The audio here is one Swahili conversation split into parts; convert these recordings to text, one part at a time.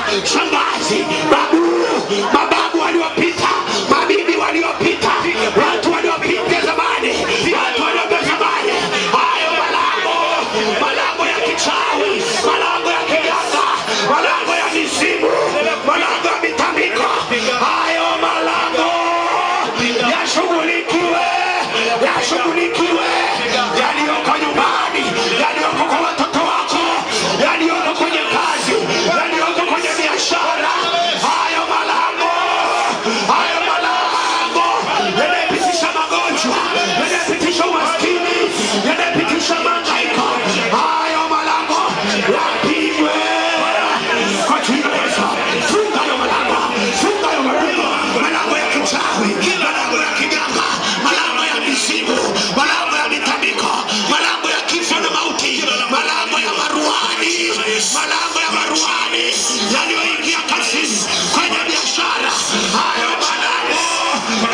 shangazi, babu, mababu waliopita, mabibi waliopita, watu waliopita zamani, watu waliopita zamani. Hayo malango ya kichawi, malango ya kiganga, malango ya mizimu, malango ya mitambiko, hayo malango yashughulikiwe, yashughulikiwe. Yaliyoko nyumbani, yaliyoko kwa watoto wako, yaliyoko kwenye kazi, yaliyoko kwenye biashara, hayo malango yanapitisha magonjwa, yanapitisha umaskini, yanapitisha mahangaiko, hayo malango yapigwe kwa jina la Yesu. Funga hayo malango, funga hayo malango ya kichawi, malango ya kiganga, malango ya mizimu, malango ya mitambiko, malango ya kifo na mauti, malango ya maruani, malango ya maruani yaliyoingia kazini, kwenye biashara, hayo malango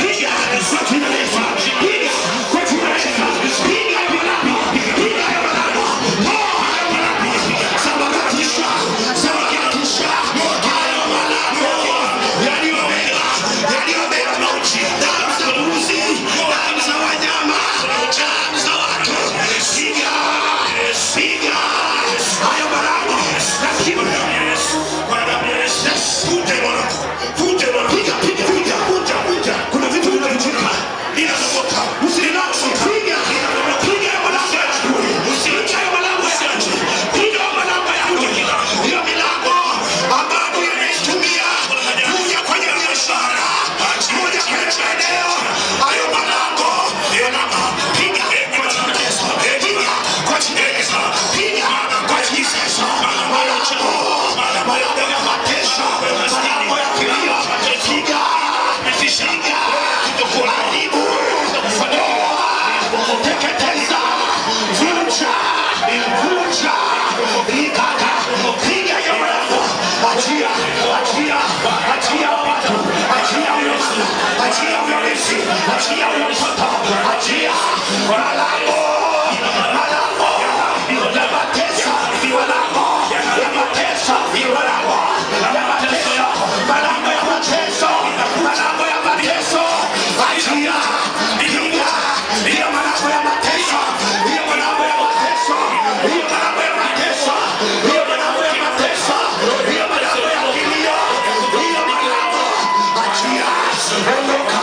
piga kwa jina la Yesu, piga kwa jina la Yesu, piga hayo malango, piga hayo malango, toa hayo malango, sabakatisha hayo malango yaliyobeba mauti, damu za mbuzi, damu za wanyama, damu za watu, piga hayo malango na piga kuna vitu vinavichika, inazomoka, usilinasi, piga hayo malango ya chakuli, piga hayo malango ya nje, piga hayo malango ya nje, hiyo milango ambayo yanaitumia kuja kwenye biashara, kuja kwenye maeneo, hayo malango piga kwa jina la Yesu, piga kwa jina la Yesu, piga kwa jina la Yesu. Malango ya mateso, malango ya kilio, piga haribu, teketeza, vunja, likaka, piga hiyo malango, achia watu, achia uyosi, achia uyosi, achia uyosoto, achia malango ya mateso, malango ya mateso, malango ya mateso, malango ya mateso, achia, piga hiyo malango ya mateso, hiyo malango ya mateso, hiyo malango ya mateso, hiyo malango ya mateso, hiyo malango ya kilio, hiyo malango, achia, ondoka,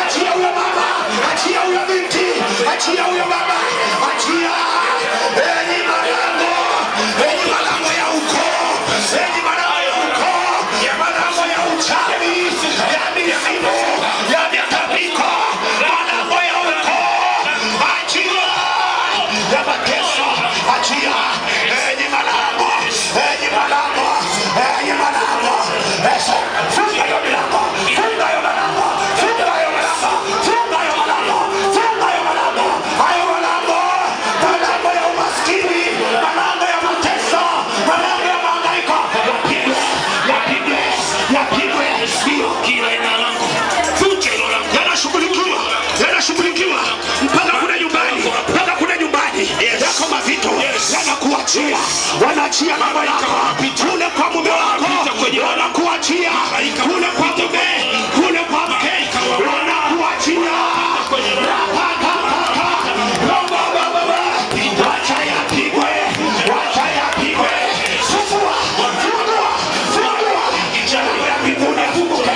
achia huyo mama, achia huyo binti, achia huyo baba, achia. Enyi malango ya ukoo, enyi malango ya ukoo, malango ya uchawi, ya mizimu, ya mitambiko, malango ya ukoo, achia, ya mateso, achia. Enyi malango, funga hiyo milango, funga hiyo malango, funga hiyo malango, funga hiyo malango, funga hiyo malango, hayo malango, malango ya umaskini, malango ya mateso, malango ya mahangaiko, yapigwe, sio kila ina lango, funga hilo lango, yanashughulikiwa mpaka kule nyumbani, yako mavitu yanakuachia, wanaachia mambo yako, kule kwa mume wako, wanakuachia, kule kwa mume, kule kwa mke, wanakuachia, wacha yapigwe, fungua, milango ya mbinguni yafunguke,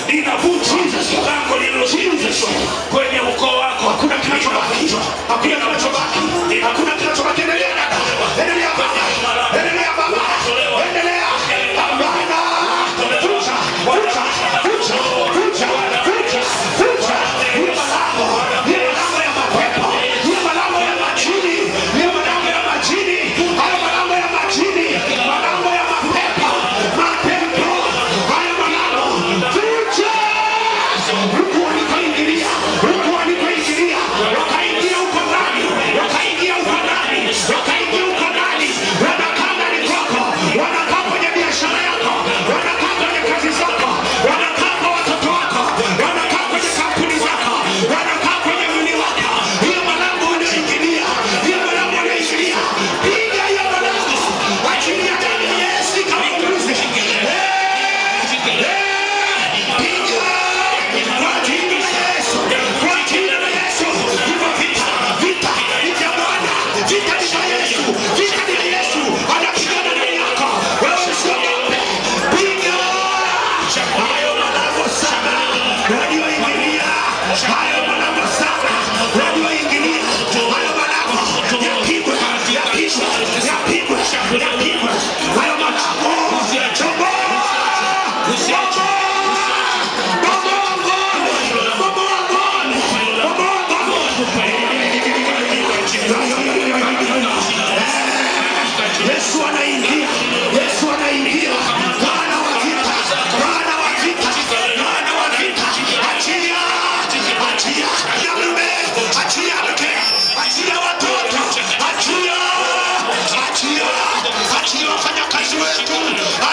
inavunja lango lililozidi kwenye ukoo wako.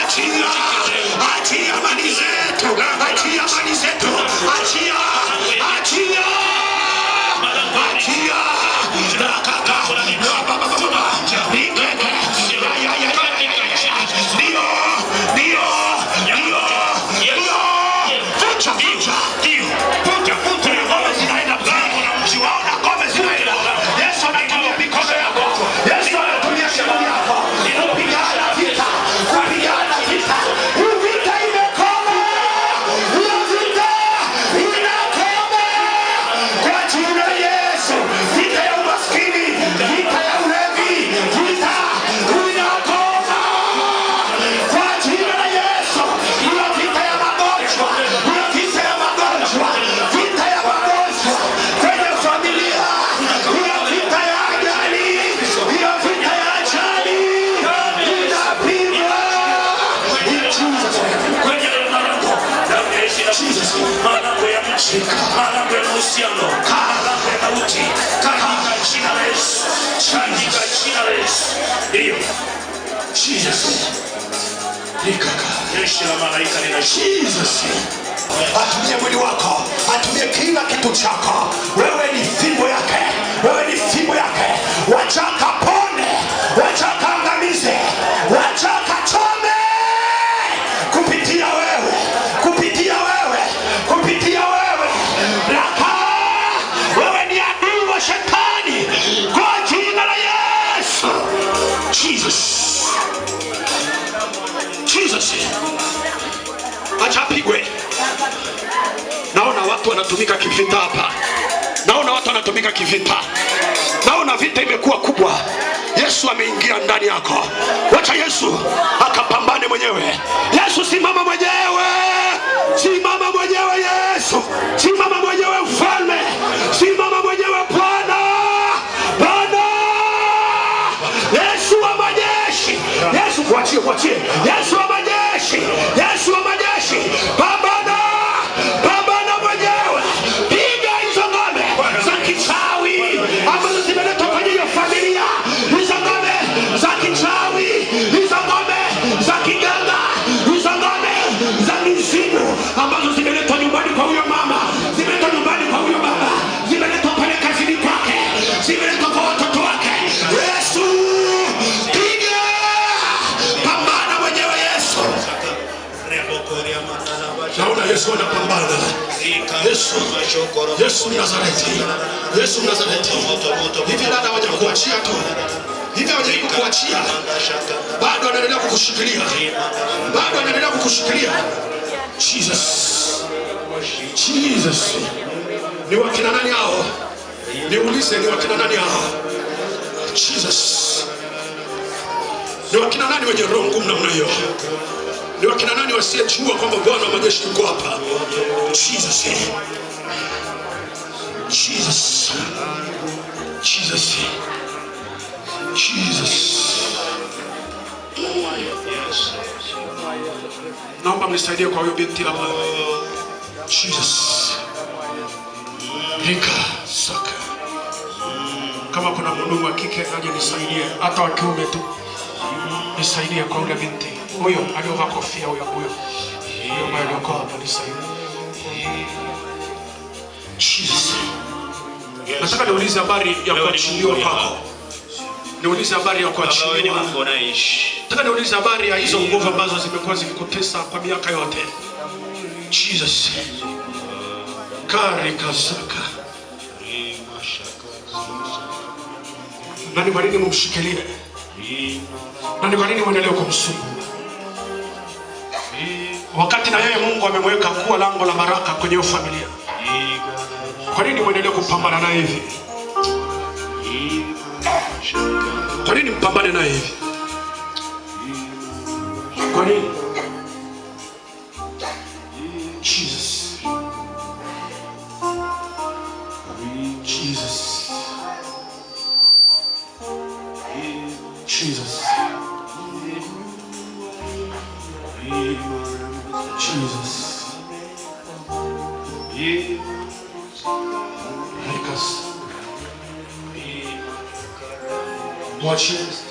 achia, achia mali zetu, achia mali zetu, achia, achia, achia, rakaka, baba, nikeke, malango ya mahusiano, malango ya mauti, katika jina la Yesu, katika jina la Yesu. Ndio Jesus, nikaka jeshi la malaika lina Jesus. Atumie mwili wako, atumie kila kitu chako. Wewe ni fimbo yake, wewe ni fimbo yake. Wacha kapone, wacha kaangamize, wacha kachome kupitia wewe, kupitia wewe, kupitia wewe. Wewe ni adui wa shetani kwa jina la Yesu. Jesus, Jesus, acha apigwe. Naona watu wanatumika kivita hapa, naona watu wanatumika kivita, naona vita imekuwa kubwa. Yesu ameingia ndani yako, wacha Yesu akapambane mwenyewe. Yesu simama mwenyewe, simama mwenyewe. Yesu simama mwenyewe, mfalme simama mwenyewe, Bwana, Bwana. Yesu wa majeshi, Yesu kuachie, kuachie. Yesu wa majeshi, Yesu wa majeshi, pambana, pambana mwenyewe. Piga hizo ngome za kichawi ambazo zimeletwa kwenye hiyo familia, hizo ngome za kichawi, hizo ngome za kiganga, hizo ngome za mizimu ambazo zimeletwa nyumbani kwa huyo mama, zimeletwa nyumbani kwa huyo baba, zimeletwa pale kazini kwake, zimeletwa kwa watoto wake. Yesu, piga, pambana mwenyewe. Yesu, naona Yesu anapambana. Yesu, Yesu Nazareti, Yesu Nazareti. Hivi dada hawaja kuachia tu, hivi hawajaribu kuachia, bado anaendelea kukushikilia, bado anaendelea kukushikilia. Jesus, Jesus. Ni wakina nani hao? Niulize, ni wakina nani hao? Jesus, ni wakina nani wenye roho ngumu namna hiyo? Ni wakina nani wasiyejua kwamba Bwana wa majeshi yuko hapa? Jesus, Jesus, Jesus, Jesus. Naomba mnisaidie kwa huyo binti hapa. Jesus, Rika Saka. Kama kuna mhudumu wa kike aje nisaidie, hata wa kiume tu nisaidie kwa yule binti. Huyo aliyovaa kofia, huyo ambaye alikuwa hapa, nisaidie. Jesus. Nataka niulize habari ya kuachiliwa kwako. Niulize habari ya kuachiliwa. Nataka niulize habari ya hizo nguvu ambazo zimekuwa zikikutesa kwa miaka yote. Jesus. Karika Saka. Nani kwa nini mumshikilie? Nani kwa nini muendelee kumsumbua? Wakati na yeye Mungu amemweka kuwa lango la baraka kwenye familia. Kwa nini muendelee kupambana naye hivi? Kwa nini mpambane naye hivi? Kwa nini? Jesus. Jesus. Jesus. Jesus. Make us. Watch it.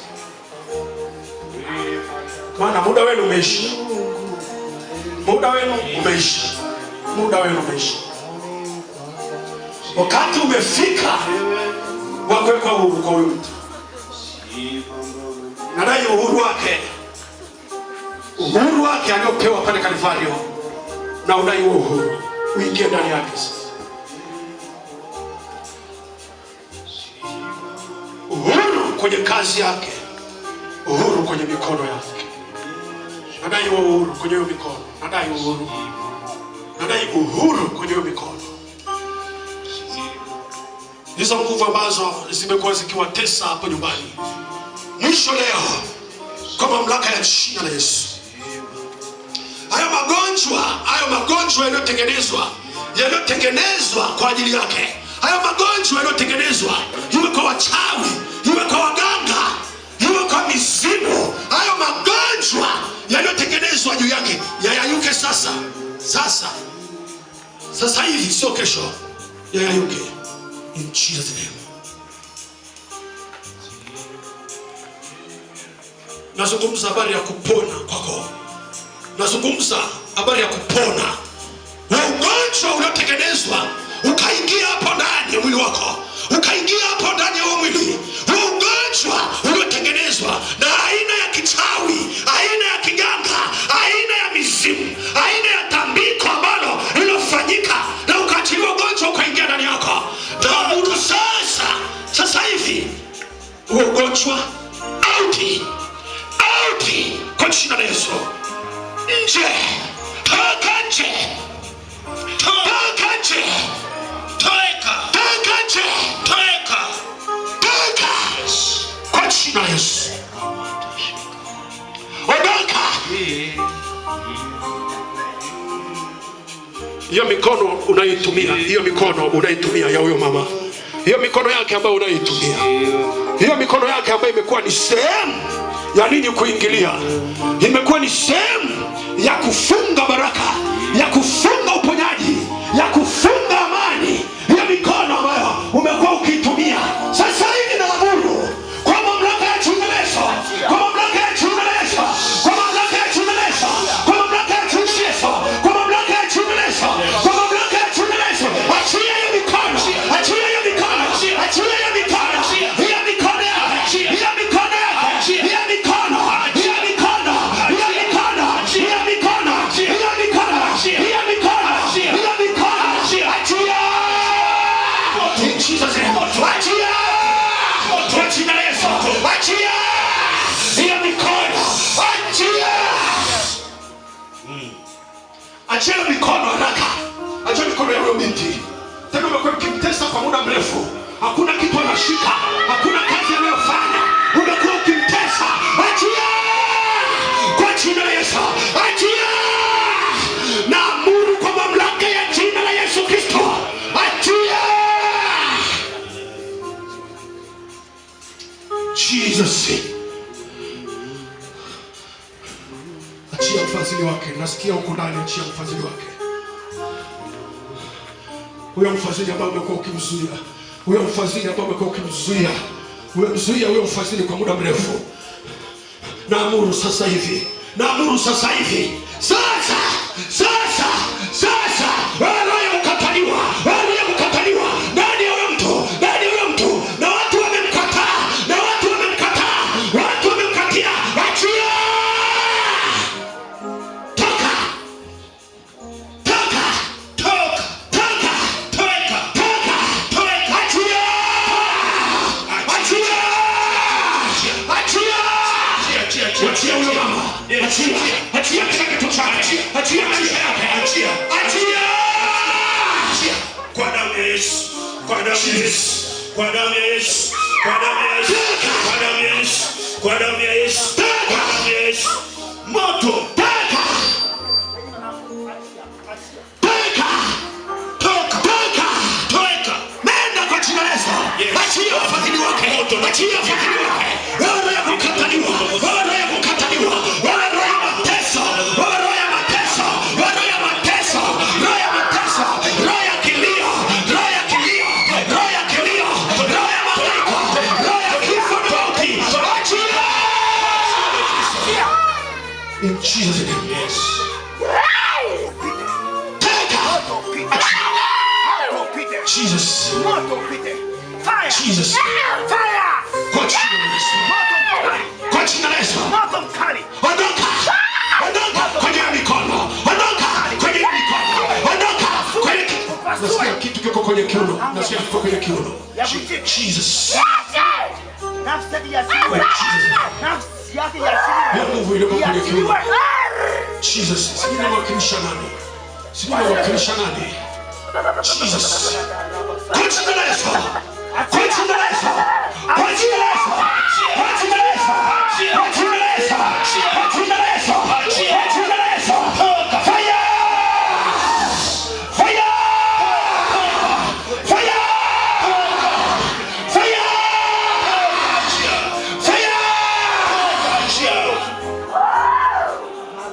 Maana muda wenu umeisha. Muda wenu umeisha. Muda wenu umeisha. Wakati umefika wa kuwekwa huru kwa huyu mtu. Nadai uhuru wake. Uhuru wake aliopewa pale Kalvario. Na udai uhuru. Uingie ndani yake sasa. Uhuru kwenye kazi yake. Uhuru kwenye mikono yake. Nadai uhuru kwenye hiyo mikono. Nadai uhuru. Nadai uhuru kwenye hiyo mikono. Hizo nguvu ambazo zimekuwa zikiwatesa hapo nyumbani, mwisho leo kwa mamlaka ya jina la Yesu, hayo magonjwa yaliyotengenezwa kwa ajili yake, hayo magonjwa yaliyotengenezwa, iwe kwa wachawi, iwe kwa waganga, iwe kwa mizimu, hayo magonjwa yaliyotengenezwa juu yake yayayuke sasa. Sasa hivi, sio kesho, yayayuke in Jesus name. Nazungumza habari ya kupona kwako. Nazungumza habari ya kupona. Ugonjwa uliotengenezwa ukaingia hapo ndani ya mwili wako, ukaingia hapo ndani ya mwili. Ugonjwa uliotengenezwa na aina ya kichawi, aina ya kiganga, aina ya mizimu, aina ya tambiko ambalo lilofanyika na ukachiliwa ugonjwa ukaingia ndani yako. Damu sasa hivi ugonjwa out kwa jina la Yesu. Nje, toka nje, toka nje, toka nje, toka kwa jina la Yesu. Ondoka. Hiyo mikono unaitumia ya huyo mama, hiyo mikono yake ambayo unaitumia, hiyo mikono yake ambayo imekuwa ni sehemu ya ninyi kuingilia, imekuwa ni sehemu ya kufunga baraka, ya kufunga uponyaji, ya kufunga amani. Hiyo mikono ambayo umekuwa ukitumia, sasa hivi naamuru kwa mamlaka ya jina la Yesu, kwa mamlaka ya jina la Yesu, kwa mamlaka ya jina la Yesu, kwa mamlaka ya jina la Yesu, kwa mamlaka ya jina la Yesu, kwa mamlaka ya jina la Yesu, achia hiyo mikono, achia hiyo mikono, achia hiyo mikono, hiyo mikono yake, hiyo mikono yake, hiyo mikono, hiyo mikono, hiyo mikono, hiyo mikono, hiyo mikono, hiyo mikono, hiyo mikono, achia in Jesus name, achia kwa jina la Yesu, achia hiyo mikono, achia mikono haraka, achia mikono ya huyo binti. Tena umekuwa ukimtesa kwa muda mrefu, hakuna kitu anashika, hakuna kazi anayofanya, umekuwa ukimtesa. Achia kwa jina la Yesu, achia. Naamuru kwa mamlaka ya jina la Yesu Kristo, achia. Jesus, achia mfadhili wake. Nasikia huko ndani, achia mfadhili wake. Huyo mfadhili ambaye umekuwa ukimzuia, huyo mfadhili ambaye umekuwa ukimzuia, huyo mfadhili kwa muda mrefu, naamuru sasa hivi, naamuru sasa hivi, sasa roho ya kukataliwa, roho ya kukataliwa ndani ya huyo mtu, ndani ya huyo mtu, na watu wamemkataa, na watu wamemkataa, watu wamemkatia. Achia, toka, toka, toka, toka, toka, toka, toka, achia, achia, achia, achia huyo mama, achia, achia kila kitu chake, achia maisha yake, achia, achia, kwa damu ya Yesu, kwa damu ya Yesu, kwa damu ya Yesu, kwa damu ya Yesu, kwa damu ya Yesu, kwa damu ya Yesu, kwa damu ya Yesu, moto, toka, toka, toka, toka, toka, nenda kwa jina la Yesu. Achia wafadhili wake, achia wafadhili wake, roho ya kukataliwa, roho ya kukataliwa, roho ya mateso, roho ya mateso, roho ya mateso, roho ya mateso, roho ya kilio, roho ya kilio, roho ya kilio, roho ya mahangaiko, roho ya kifo na mauti. Achia, In Jesus' name. Yes. Jesus. Fire! Jesus. Fire! Kwa jina la Yesu. Kwa jina la Yesu. Moto mkali! Ondoka. Ondoka kwenye mikono. Ondoka kwenye mikono. Ondoka kwenye nasikia kitu kiko kwenye kiuno. Nasikia kitu kwenye kiuno. Jesus. Nafsi yake yasiliwe. Nafsi yake yasiliwe. Mungu ile kwenye kiuno. Jesus. Sijui nawakilisha nani. Sijui nawakilisha nani. Jesus. Kwa jina la Yesu. Kwa jina la Yesu. Kwa jina la Yesu. Kwa jina la Yesu. Kwa jina la Yesu. Kwa jina la Yesu. Kwa jina la Yesu. Fire! Fire! Fire! Fire! Fire!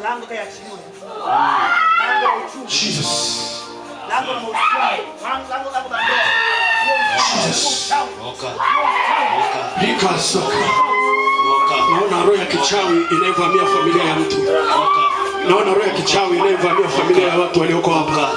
Lango kayachiliwe. Lango la uchumi. Jesus. Lango la mahusiano. Lango la ndoa. Jesus. Oka. Pika soka. Oka. Naona roho ya kichawi inaivamia familia ya mtu. Oka. Naona roho ya kichawi inaivamia familia ya watu walioko hapa.